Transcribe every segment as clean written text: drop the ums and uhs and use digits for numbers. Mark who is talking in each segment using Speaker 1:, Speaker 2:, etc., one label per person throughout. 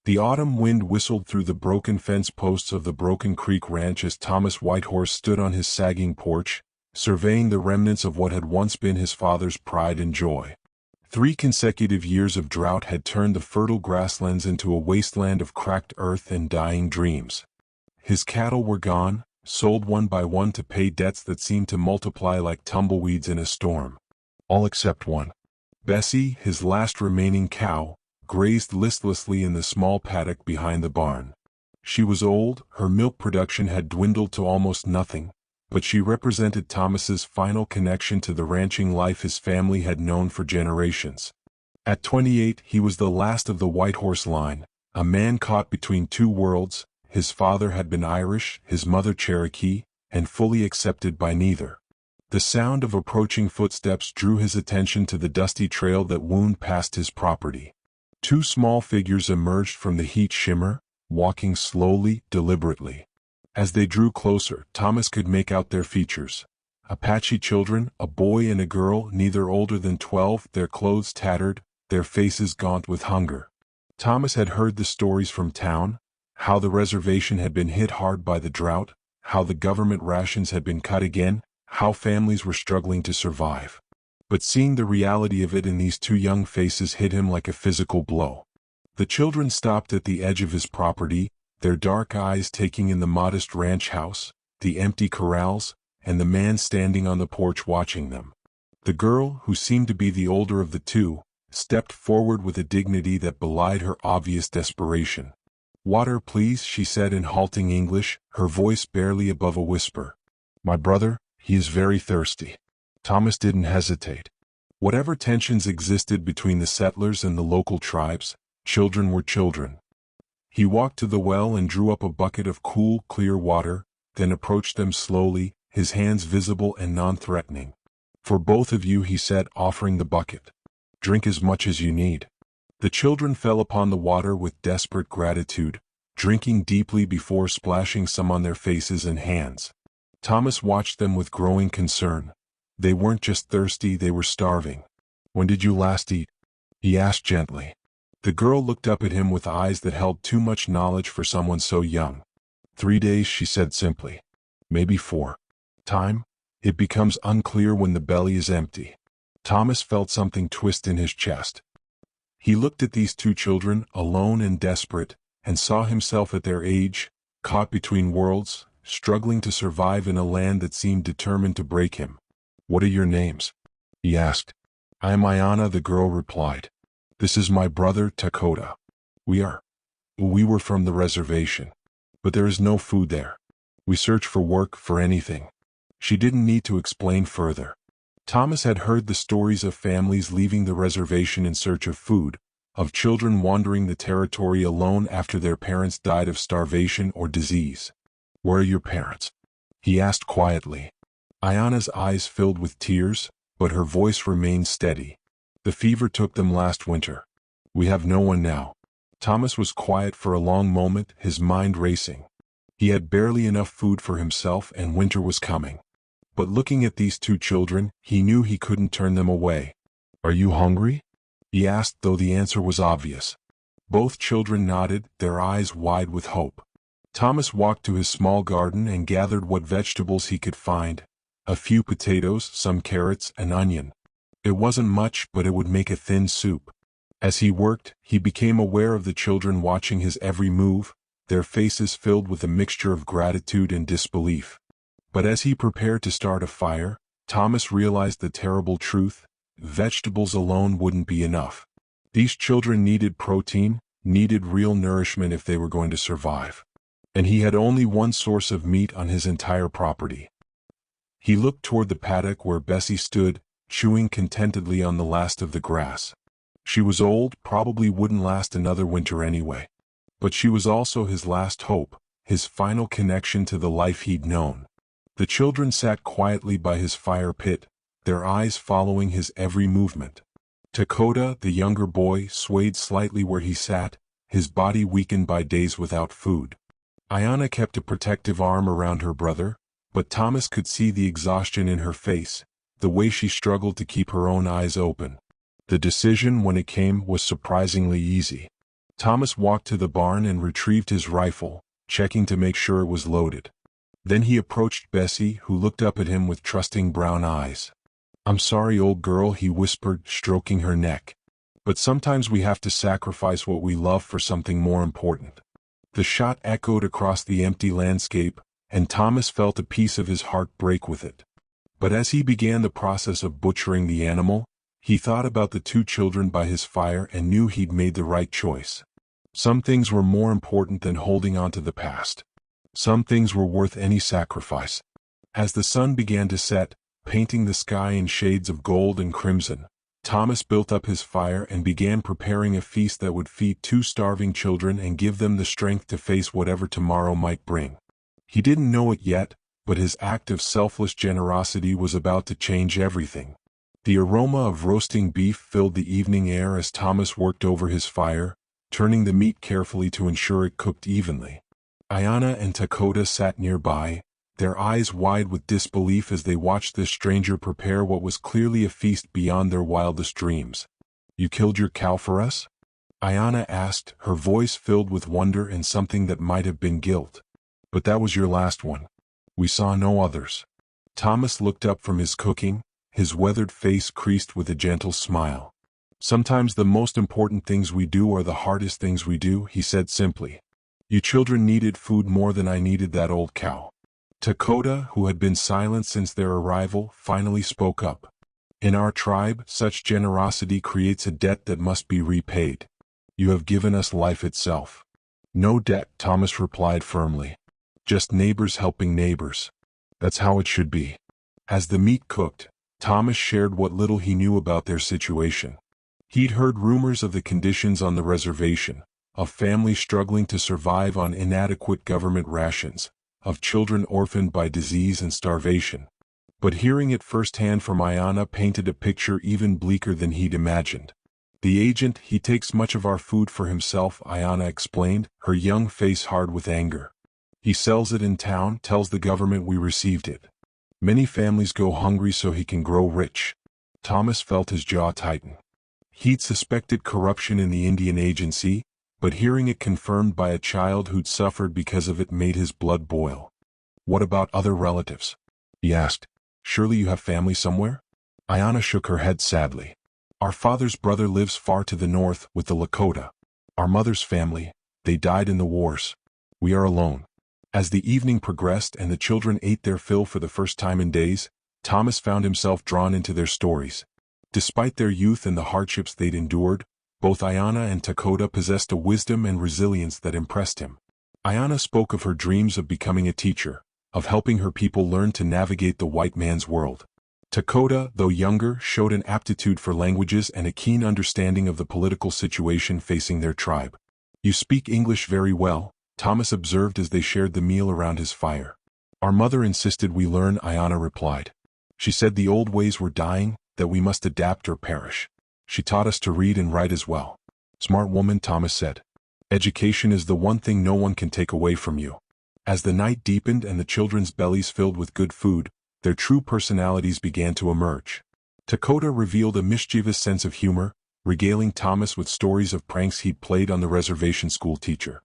Speaker 1: The autumn wind whistled through the broken fence posts of the Broken Creek Ranch as Thomas Whitehorse stood on his sagging porch, surveying the remnants of what had once been his father's pride and joy. 3 consecutive years of drought had turned the fertile grasslands into a wasteland of cracked earth and dying dreams. His cattle were gone, sold one by one to pay debts that seemed to multiply like tumbleweeds in a storm. All except one. Bessie, his last remaining cow, grazed listlessly in the small paddock behind the barn. She was old, her milk production had dwindled to almost nothing, but she represented Thomas's final connection to the ranching life his family had known for generations. At 28, he was the last of the Whitehorse line, a man caught between 2 worlds. His father had been Irish, his mother Cherokee, and fully accepted by neither. The sound of approaching footsteps drew his attention to the dusty trail that wound past his property. 2 small figures emerged from the heat shimmer, walking slowly, deliberately. As they drew closer, Thomas could make out their features. Apache children, a boy and a girl neither older than 12, their clothes tattered, their faces gaunt with hunger. Thomas had heard the stories from town, how the reservation had been hit hard by the drought, how the government rations had been cut again, how families were struggling to survive. But seeing the reality of it in these 2 young faces hit him like a physical blow. The children stopped at the edge of his property, their dark eyes taking in the modest ranch house, the empty corrals, and the man standing on the porch watching them. The girl, who seemed to be the older of the 2, stepped forward with a dignity that belied her obvious desperation. "Water, please," she said in halting English, her voice barely above a whisper. "My brother, he is very thirsty." Thomas didn't hesitate. Whatever tensions existed between the settlers and the local tribes, children were children. He walked to the well and drew up a bucket of cool, clear water, then approached them slowly, his hands visible and non-threatening. "For both of you," he said, offering the bucket. "Drink as much as you need." The children fell upon the water with desperate gratitude, drinking deeply before splashing some on their faces and hands. Thomas watched them with growing concern. They weren't just thirsty, they were starving. "When did you last eat?" he asked gently. The girl looked up at him with eyes that held too much knowledge for someone so young. 3 days, she said simply. "Maybe 4. Time? It becomes unclear when the belly is empty." Thomas felt something twist in his chest. He looked at these 2 children, alone and desperate, and saw himself at their age, caught between worlds, struggling to survive in a land that seemed determined to break him. "What are your names?" he asked. "I am Ayanna," the girl replied. "This is my brother, Dakota. We were from the reservation. But there is no food there. We search for work, for anything." She didn't need to explain further. Thomas had heard the stories of families leaving the reservation in search of food, of children wandering the territory alone after their parents died of starvation or disease. "Where are your parents?" he asked quietly. Ayanna's eyes filled with tears, but her voice remained steady. "The fever took them last winter. We have no one now." Thomas was quiet for a long moment, his mind racing. He had barely enough food for himself and winter was coming. But looking at these 2 children, he knew he couldn't turn them away. "Are you hungry?" he asked, though the answer was obvious. Both children nodded, their eyes wide with hope. Thomas walked to his small garden and gathered what vegetables he could find. A few potatoes, some carrots, an onion. It wasn't much, but it would make a thin soup. As he worked, he became aware of the children watching his every move, their faces filled with a mixture of gratitude and disbelief. But as he prepared to start a fire, Thomas realized the terrible truth: vegetables alone wouldn't be enough. These children needed protein, needed real nourishment if they were going to survive. And he had only one source of meat on his entire property. He looked toward the paddock where Bessie stood, chewing contentedly on the last of the grass. She was old, probably wouldn't last another winter anyway. But she was also his last hope, his final connection to the life he'd known. The children sat quietly by his fire pit, their eyes following his every movement. Dakota, the younger boy, swayed slightly where he sat, his body weakened by days without food. Ayanna kept a protective arm around her brother, but Thomas could see the exhaustion in her face, the way she struggled to keep her own eyes open. The decision, when it came, was surprisingly easy. Thomas walked to the barn and retrieved his rifle, checking to make sure it was loaded. Then he approached Bessie, who looked up at him with trusting brown eyes. "I'm sorry, old girl," he whispered, stroking her neck. "But sometimes we have to sacrifice what we love for something more important." The shot echoed across the empty landscape, and Thomas felt a piece of his heart break with it. But as he began the process of butchering the animal, he thought about the 2 children by his fire and knew he'd made the right choice. Some things were more important than holding on to the past. Some things were worth any sacrifice. As the sun began to set, painting the sky in shades of gold and crimson, Thomas built up his fire and began preparing a feast that would feed 2 starving children and give them the strength to face whatever tomorrow might bring. He didn't know it yet, but his act of selfless generosity was about to change everything. The aroma of roasting beef filled the evening air as Thomas worked over his fire, turning the meat carefully to ensure it cooked evenly. Ayanna and Dakota sat nearby, their eyes wide with disbelief as they watched this stranger prepare what was clearly a feast beyond their wildest dreams. "You killed your cow for us?" Ayanna asked, her voice filled with wonder and something that might have been guilt. "But that was your last one. We saw no others." Thomas looked up from his cooking, his weathered face creased with a gentle smile. "Sometimes the most important things we do are the hardest things we do," he said simply. "You children needed food more than I needed that old cow." Dakota, who had been silent since their arrival, finally spoke up. "In our tribe, such generosity creates a debt that must be repaid. You have given us life itself." "No debt," Thomas replied firmly. "Just neighbors helping neighbors. That's how it should be." As the meat cooked, Thomas shared what little he knew about their situation. He'd heard rumors of the conditions on the reservation, of families struggling to survive on inadequate government rations, of children orphaned by disease and starvation. But hearing it firsthand from Ayanna painted a picture even bleaker than he'd imagined. "The agent, he takes much of our food for himself," Ayanna explained, her young face hard with anger. "He sells it in town, tells the government we received it. Many families go hungry so he can grow rich." Thomas felt his jaw tighten. He'd suspected corruption in the Indian agency, but hearing it confirmed by a child who'd suffered because of it made his blood boil. "What about other relatives?" he asked. "Surely you have family somewhere?" Ayanna shook her head sadly. "Our father's brother lives far to the north, with the Lakota. Our mother's family, they died in the wars. We are alone." As the evening progressed and the children ate their fill for the first time in days, Thomas found himself drawn into their stories. Despite their youth and the hardships they'd endured, both Ayanna and Dakota possessed a wisdom and resilience that impressed him. Ayanna spoke of her dreams of becoming a teacher, of helping her people learn to navigate the white man's world. Dakota, though younger, showed an aptitude for languages and a keen understanding of the political situation facing their tribe. "You speak English very well," Thomas observed as they shared the meal around his fire. "Our mother insisted we learn," Ayanna replied. "She said the old ways were dying, that we must adapt or perish. She taught us to read and write as well." "Smart woman," Thomas said. "Education is the one thing no one can take away from you." As the night deepened and the children's bellies filled with good food, their true personalities began to emerge. Dakota revealed a mischievous sense of humor, regaling Thomas with stories of pranks he'd played on the reservation school teacher.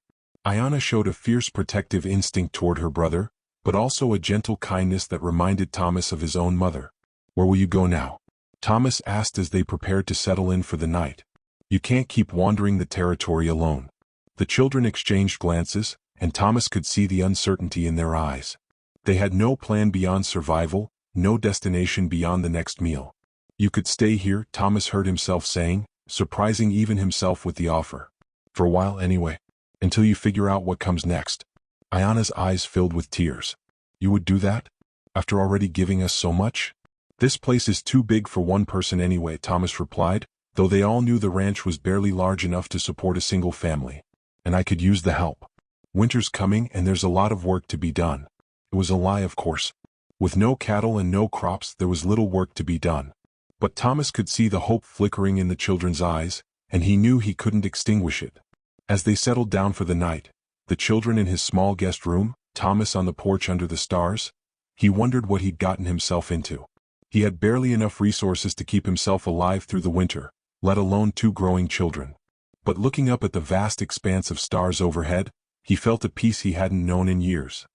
Speaker 1: Ayanna showed a fierce protective instinct toward her brother, but also a gentle kindness that reminded Thomas of his own mother. "Where will you go now?" Thomas asked as they prepared to settle in for the night. "You can't keep wandering the territory alone." The children exchanged glances, and Thomas could see the uncertainty in their eyes. They had no plan beyond survival, no destination beyond the next meal. "You could stay here," Thomas heard himself saying, surprising even himself with the offer. "For a while anyway. Until you figure out what comes next." Ayanna's eyes filled with tears. "You would do that? After already giving us so much?" "This place is too big for one person anyway," Thomas replied, though they all knew the ranch was barely large enough to support a single family. "And I could use the help. Winter's coming and there's a lot of work to be done." It was a lie, of course. With no cattle and no crops, there was little work to be done. But Thomas could see the hope flickering in the children's eyes, and he knew he couldn't extinguish it. As they settled down for the night, the children in his small guest room, Thomas on the porch under the stars, he wondered what he'd gotten himself into. He had barely enough resources to keep himself alive through the winter, let alone 2 growing children. But looking up at the vast expanse of stars overhead, he felt a peace he hadn't known in years.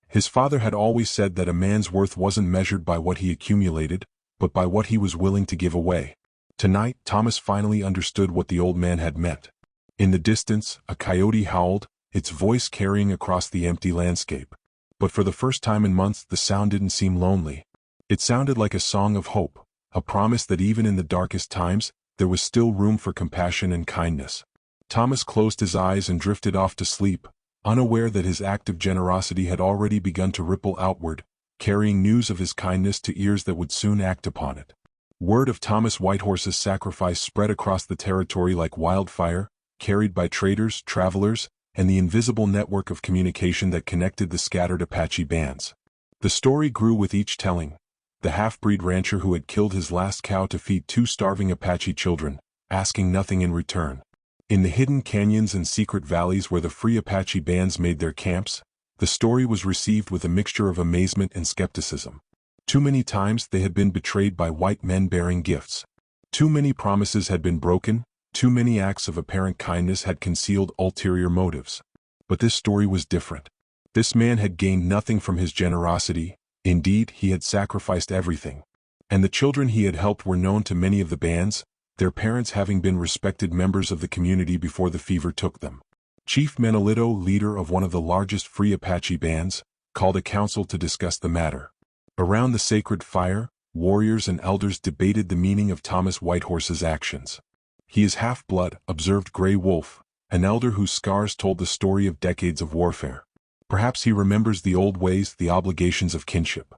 Speaker 1: His father had always said that a man's worth wasn't measured by what he accumulated, but by what he was willing to give away. Tonight, Thomas finally understood what the old man had meant. In the distance, a coyote howled, its voice carrying across the empty landscape. But for the first time in months, the sound didn't seem lonely. It sounded like a song of hope, a promise that even in the darkest times, there was still room for compassion and kindness. Thomas closed his eyes and drifted off to sleep, unaware that his act of generosity had already begun to ripple outward, carrying news of his kindness to ears that would soon act upon it. Word of Thomas Whitehorse's sacrifice spread across the territory like wildfire, carried by traders, travelers, and the invisible network of communication that connected the scattered Apache bands. The story grew with each telling. The half-breed rancher who had killed his last cow to feed 2 starving Apache children, asking nothing in return. In the hidden canyons and secret valleys where the free Apache bands made their camps, the story was received with a mixture of amazement and skepticism. Too many times they had been betrayed by white men bearing gifts. Too many promises had been broken, too many acts of apparent kindness had concealed ulterior motives. But this story was different. This man had gained nothing from his generosity, indeed he had sacrificed everything. And the children he had helped were known to many of the bands, their parents having been respected members of the community before the fever took them. Chief Menolito, leader of one of the largest free Apache bands, called a council to discuss the matter. Around the sacred fire, warriors and elders debated the meaning of Thomas Whitehorse's actions. He is half-blood, observed Grey Wolf, an elder whose scars told the story of decades of warfare. Perhaps he remembers the old ways, the obligations of kinship.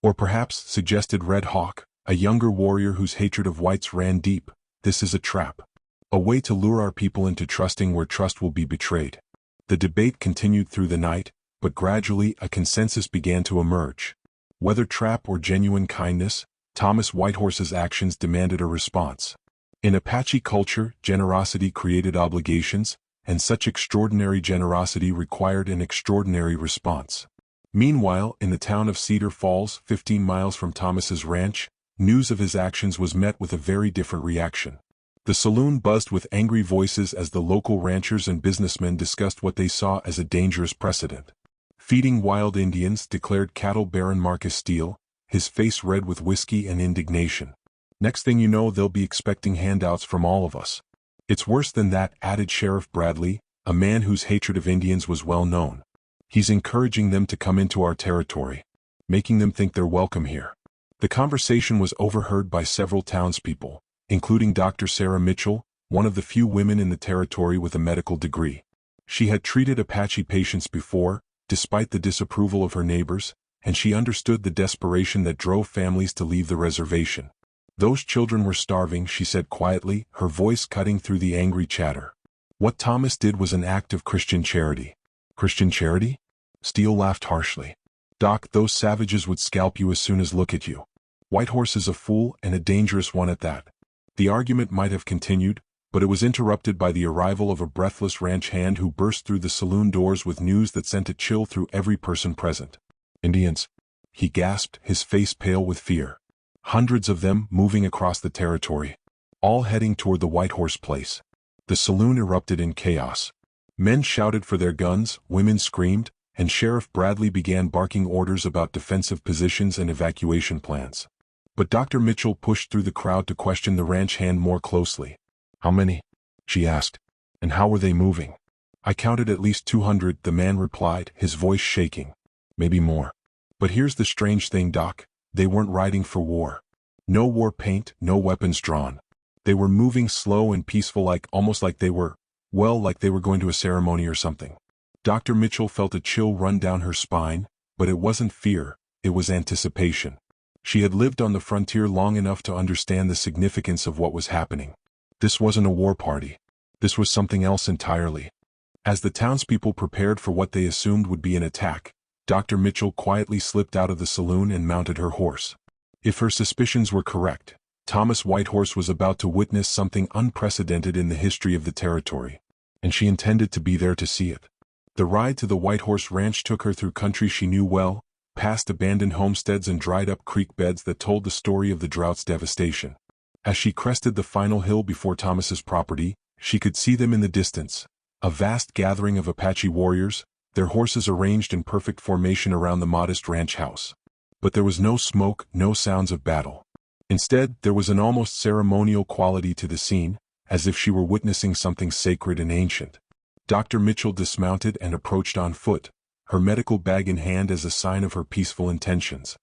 Speaker 1: Or perhaps, suggested Red Hawk, a younger warrior whose hatred of whites ran deep, this is a trap. A way to lure our people into trusting where trust will be betrayed. The debate continued through the night, but gradually a consensus began to emerge. Whether trap or genuine kindness, Thomas Whitehorse's actions demanded a response. In Apache culture, generosity created obligations, and such extraordinary generosity required an extraordinary response. Meanwhile, in the town of Cedar Falls, 15 miles from Thomas's ranch, news of his actions was met with a very different reaction. The saloon buzzed with angry voices as the local ranchers and businessmen discussed what they saw as a dangerous precedent. Feeding wild Indians, declared cattle baron Marcus Steele, his face red with whiskey and indignation. Next thing you know, they'll be expecting handouts from all of us. It's worse than that, added Sheriff Bradley, a man whose hatred of Indians was well known. He's encouraging them to come into our territory, making them think they're welcome here. The conversation was overheard by several townspeople, including Dr. Sarah Mitchell, one of the few women in the territory with a medical degree. She had treated Apache patients before, despite the disapproval of her neighbors, and she understood the desperation that drove families to leave the reservation. Those children were starving, she said quietly, her voice cutting through the angry chatter. What Thomas did was an act of Christian charity. Christian charity? Steele laughed harshly. Doc, those savages would scalp you as soon as look at you. Whitehorse is a fool, and a dangerous one at that. The argument might have continued, but it was interrupted by the arrival of a breathless ranch hand who burst through the saloon doors with news that sent a chill through every person present. Indians, he gasped, his face pale with fear. Hundreds of them moving across the territory, all heading toward the Whitehorse place. The saloon erupted in chaos. Men shouted for their guns, women screamed, and Sheriff Bradley began barking orders about defensive positions and evacuation plans. But Dr. Mitchell pushed through the crowd to question the ranch hand more closely. How many? She asked. And how were they moving? I counted at least 200, the man replied, his voice shaking. Maybe more. But here's the strange thing, Doc. They weren't riding for war. No war paint, no weapons drawn. They were moving slow and peaceful, almost like they were going to a ceremony or something. Dr. Mitchell felt a chill run down her spine, but it wasn't fear, it was anticipation. She had lived on the frontier long enough to understand the significance of what was happening. This wasn't a war party. This was something else entirely. As the townspeople prepared for what they assumed would be an attack, Dr. Mitchell quietly slipped out of the saloon and mounted her horse. If her suspicions were correct, Thomas Whitehorse was about to witness something unprecedented in the history of the territory, and she intended to be there to see it. The ride to the Whitehorse Ranch took her through country she knew well, past abandoned homesteads and dried-up creek beds that told the story of the drought's devastation. As she crested the final hill before Thomas's property, She could see them in the distance, a vast gathering of Apache warriors, their horses arranged in perfect formation around the modest ranch house. But there was no smoke, no sounds of battle. Instead, there was an almost ceremonial quality to the scene, as if she were witnessing something sacred and ancient. Dr. Mitchell dismounted and approached on foot, her medical bag in hand as a sign of her peaceful intentions.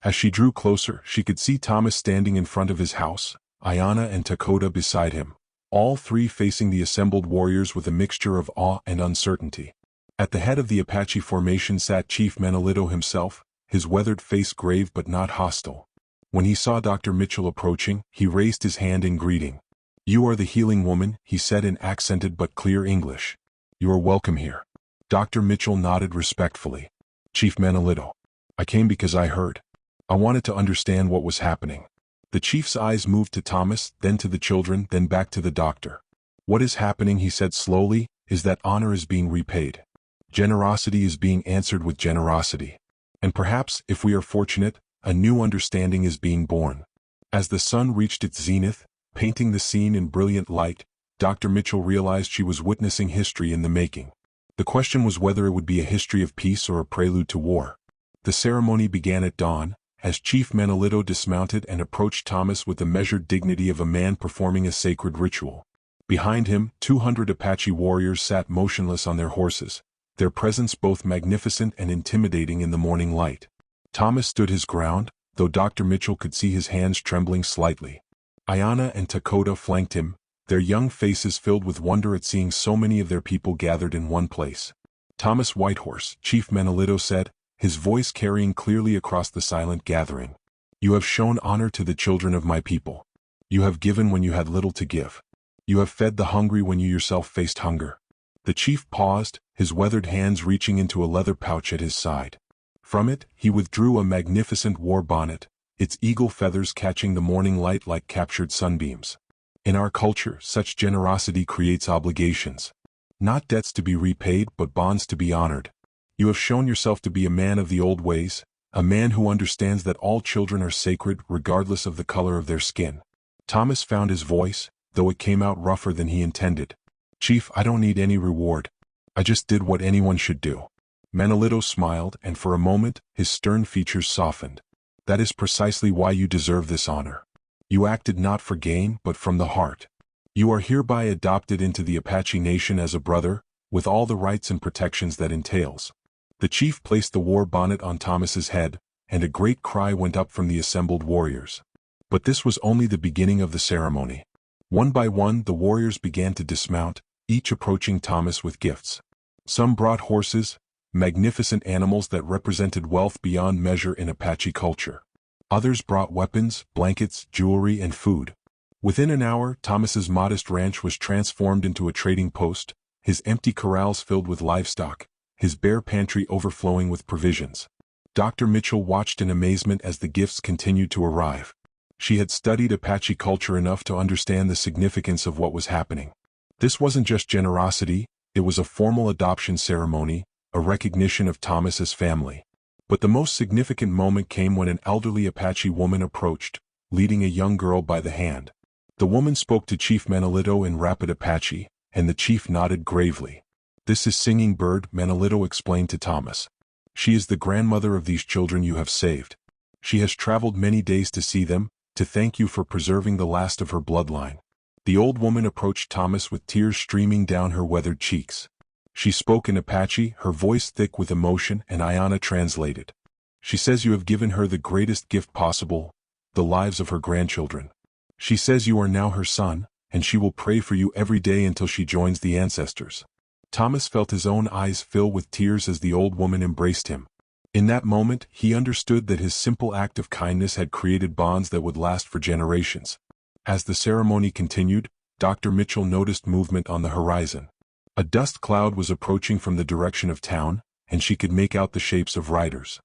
Speaker 1: As she drew closer, she could see Thomas standing in front of his house, Ayanna and Dakota beside him, all three facing the assembled warriors with a mixture of awe and uncertainty. At the head of the Apache formation sat Chief Menelito himself, his weathered face grave but not hostile. When he saw Dr. Mitchell approaching, he raised his hand in greeting. "You are the healing woman," he said in accented but clear English. "You are welcome here." Dr. Mitchell nodded respectfully. "Chief Menelito, I came because I heard. I wanted to understand what was happening." The chief's eyes moved to Thomas, then to the children, then back to the doctor. "What is happening," he said slowly, "is that honor is being repaid. Generosity is being answered with generosity. And perhaps, if we are fortunate, a new understanding is being born." As the sun reached its zenith, painting the scene in brilliant light, Dr. Mitchell realized she was witnessing history in the making. The question was whether it would be a history of peace or a prelude to war. The ceremony began at dawn, as Chief Menelito dismounted and approached Thomas with the measured dignity of a man performing a sacred ritual. Behind him, 200 Apache warriors sat motionless on their horses, their presence both magnificent and intimidating in the morning light. Thomas stood his ground, though Dr. Mitchell could see his hands trembling slightly. Ayanna and Dakota flanked him, their young faces filled with wonder at seeing so many of their people gathered in one place. "Thomas Whitehorse," Chief Menelito said, his voice carrying clearly across the silent gathering. "You have shown honor to the children of my people. You have given when you had little to give. You have fed the hungry when you yourself faced hunger." The chief paused, his weathered hands reaching into a leather pouch at his side. From it, he withdrew a magnificent war bonnet, its eagle feathers catching the morning light like captured sunbeams. In our culture, such generosity creates obligations. Not debts to be repaid but bonds to be honored. You have shown yourself to be a man of the old ways, a man who understands that all children are sacred regardless of the color of their skin. Thomas found his voice, though it came out rougher than he intended. "Chief, I don't need any reward. I just did what anyone should do." Menelito smiled, and for a moment, his stern features softened. "That is precisely why you deserve this honor. You acted not for gain but from the heart. You are hereby adopted into the Apache Nation as a brother, with all the rights and protections that entails." The chief placed the war bonnet on Thomas's head, and a great cry went up from the assembled warriors. But this was only the beginning of the ceremony. One by one the warriors began to dismount, each approaching Thomas with gifts. Some brought horses, magnificent animals that represented wealth beyond measure in Apache culture. Others brought weapons, blankets, jewelry, and food. Within an hour, Thomas's modest ranch was transformed into a trading post, his empty corrals filled with livestock, his bare pantry overflowing with provisions. Dr. Mitchell watched in amazement as the gifts continued to arrive. She had studied Apache culture enough to understand the significance of what was happening. This wasn't just generosity, it was a formal adoption ceremony, a recognition of Thomas's family. But the most significant moment came when an elderly Apache woman approached, leading a young girl by the hand. The woman spoke to Chief Menelito in rapid Apache, and the chief nodded gravely. "This is Singing Bird," Menelito explained to Thomas. "She is the grandmother of these children you have saved. She has traveled many days to see them, to thank you for preserving the last of her bloodline." The old woman approached Thomas with tears streaming down her weathered cheeks. She spoke in Apache, her voice thick with emotion, and Ayanna translated. "She says you have given her the greatest gift possible, the lives of her grandchildren. She says you are now her son, and she will pray for you every day until she joins the ancestors." Thomas felt his own eyes fill with tears as the old woman embraced him. In that moment, he understood that his simple act of kindness had created bonds that would last for generations. As the ceremony continued, Dr. Mitchell noticed movement on the horizon. A dust cloud was approaching from the direction of town, and she could make out the shapes of riders.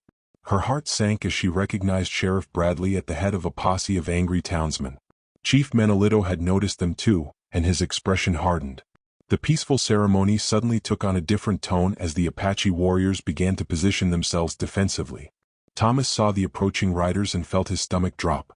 Speaker 1: Her heart sank as she recognized Sheriff Bradley at the head of a posse of angry townsmen. Chief Menelito had noticed them too, and his expression hardened. The peaceful ceremony suddenly took on a different tone as the Apache warriors began to position themselves defensively. Thomas saw the approaching riders and felt his stomach drop.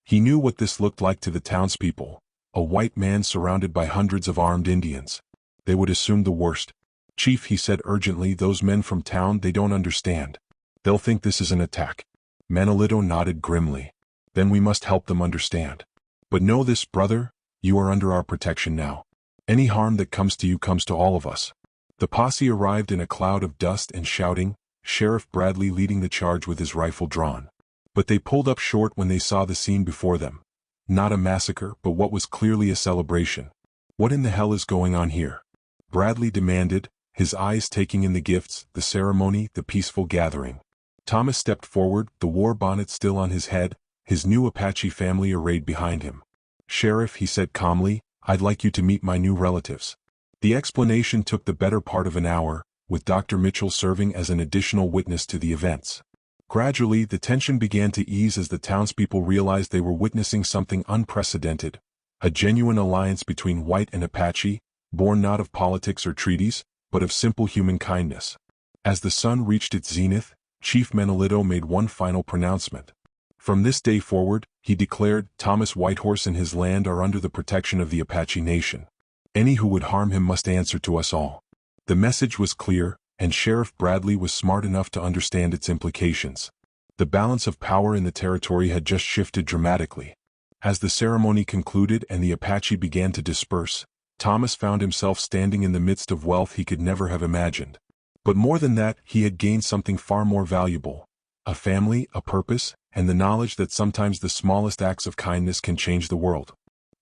Speaker 1: He knew what this looked like to the townspeople, A white man surrounded by hundreds of armed Indians. They would assume the worst. Chief, he said urgently, those men from town, they don't understand. They'll think this is an attack. Manolito nodded grimly. Then we must help them understand. But know this, brother, you are under our protection now. Any harm that comes to you comes to all of us. The posse arrived in a cloud of dust and shouting, Sheriff Bradley leading the charge with his rifle drawn. But they pulled up short when they saw the scene before them. Not a massacre, but what was clearly a celebration. What in the hell is going on here? Bradley demanded, his eyes taking in the gifts, the ceremony, the peaceful gathering. Thomas stepped forward, the war bonnet still on his head, his new Apache family arrayed behind him. Sheriff, he said calmly, I'd like you to meet my new relatives. The explanation took the better part of an hour, with Dr. Mitchell serving as an additional witness to the events. Gradually, the tension began to ease as the townspeople realized they were witnessing something unprecedented, a genuine alliance between white and Apache, born not of politics or treaties, but of simple human kindness. As the sun reached its zenith, Chief Manolito made one final pronouncement. From this day forward, he declared, Thomas Whitehorse and his land are under the protection of the Apache Nation. Any who would harm him must answer to us all. The message was clear, and Sheriff Bradley was smart enough to understand its implications. The balance of power in the territory had just shifted dramatically. As the ceremony concluded and the Apache began to disperse, Thomas found himself standing in the midst of wealth he could never have imagined. But more than that, he had gained something far more valuable. A family, a purpose, and the knowledge that sometimes the smallest acts of kindness can change the world.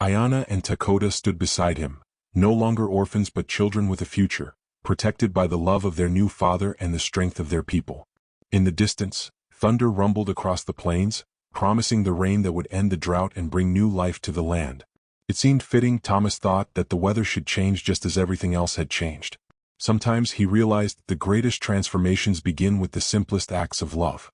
Speaker 1: Ayana and Dakota stood beside him, no longer orphans but children with a future, protected by the love of their new father and the strength of their people. In the distance, thunder rumbled across the plains, promising the rain that would end the drought and bring new life to the land. It seemed fitting, Thomas thought, that the weather should change just as everything else had changed. Sometimes he realized the greatest transformations begin with the simplest acts of love.